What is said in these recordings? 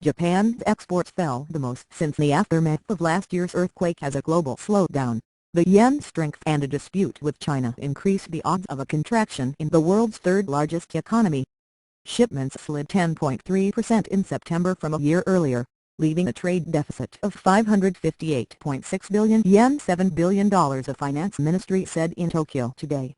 Japan's exports fell the most since the aftermath of last year's earthquake as a global slowdown. The yen's strength and a dispute with China increased the odds of a contraction in the world's third-largest economy. Shipments slid 10.3% in September from a year earlier, leaving a trade deficit of 558.6 billion yen, $7 billion, the finance ministry said in Tokyo today.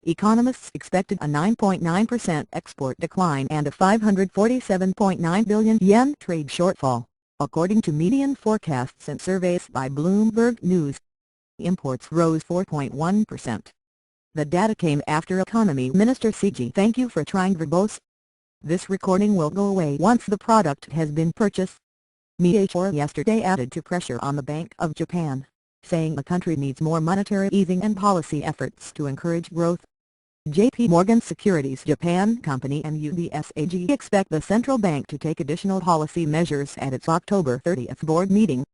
Economists expected a 9.9% export decline and a 547.9 billion yen trade shortfall, according to median forecasts and surveys by Bloomberg News. Imports rose 4.1%. The data came after Economy Minister Sigi "Thank you for trying verbose. This recording will go away once the product has been purchased." Miyashiro yesterday added to pressure on the Bank of Japan, saying the country needs more monetary easing and policy efforts to encourage growth. J.P. Morgan Securities Japan Company and UBS AG expect the central bank to take additional policy measures at its October 30 board meeting.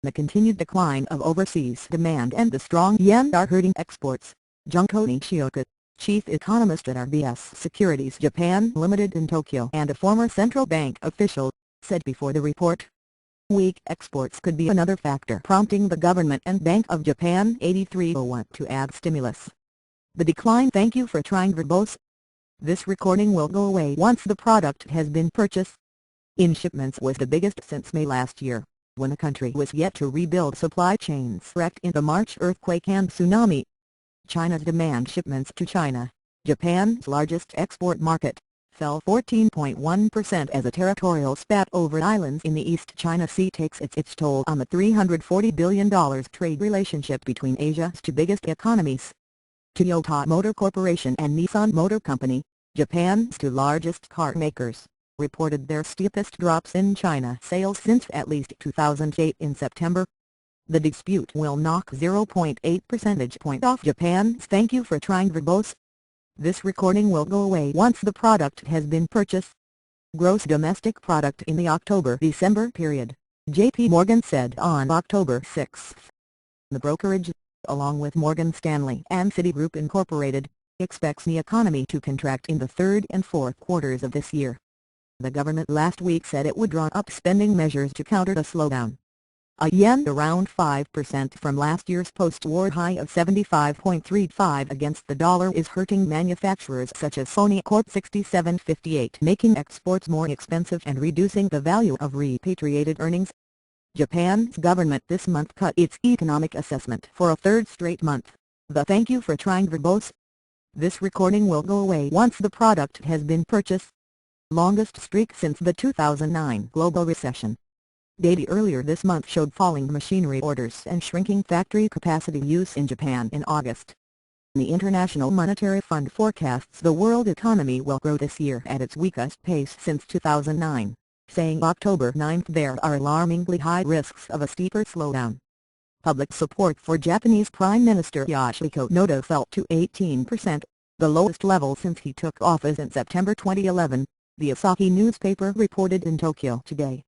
The continued decline of overseas demand and the strong yen are hurting exports, Junko Nishioka, chief economist at RBS Securities Japan Limited in Tokyo and a former central bank official, said before the report. Weak exports could be another factor prompting the government and Bank of Japan 8301 to add stimulus. The decline "Thank you for trying verbose. This recording will go away once the product has been purchased." In shipments was the biggest since May last year, when the country was yet to rebuild supply chains wrecked in the March earthquake and tsunami. China's demand shipments to China, Japan's largest export market, fell 14.1% as a territorial spat over islands in the East China Sea takes its toll on the $340 billion trade relationship between Asia's two biggest economies. Toyota Motor Corporation and Nissan Motor Company, Japan's two largest car makers, reported their steepest drops in China sales since at least 2008 in September. The dispute will knock 0.8 percentage point off Japan's "Thank you for trying verbose. This recording will go away once the product has been purchased." Gross domestic product in the October-December period, J.P. Morgan said on October 6. The brokerage, along with Morgan Stanley and Citigroup Incorporated, expects the economy to contract in the third and fourth quarters of this year. The government last week said it would draw up spending measures to counter the slowdown. A yen around 5% from last year's post-war high of 75.35 against the dollar is hurting manufacturers such as Sony Corp 6758, making exports more expensive and reducing the value of repatriated earnings. Japan's government this month cut its economic assessment for a third straight month, the "Thank you for trying verbose. This recording will go away once the product has been purchased." Longest streak since the 2009 global recession. Data earlier this month showed falling machinery orders and shrinking factory capacity use in Japan in August. The International Monetary Fund forecasts the world economy will grow this year at its weakest pace since 2009, saying October 9 there are alarmingly high risks of a steeper slowdown. Public support for Japanese Prime Minister Yoshihiko Noda fell to 18%, the lowest level since he took office in September 2011, the Asahi newspaper reported in Tokyo today.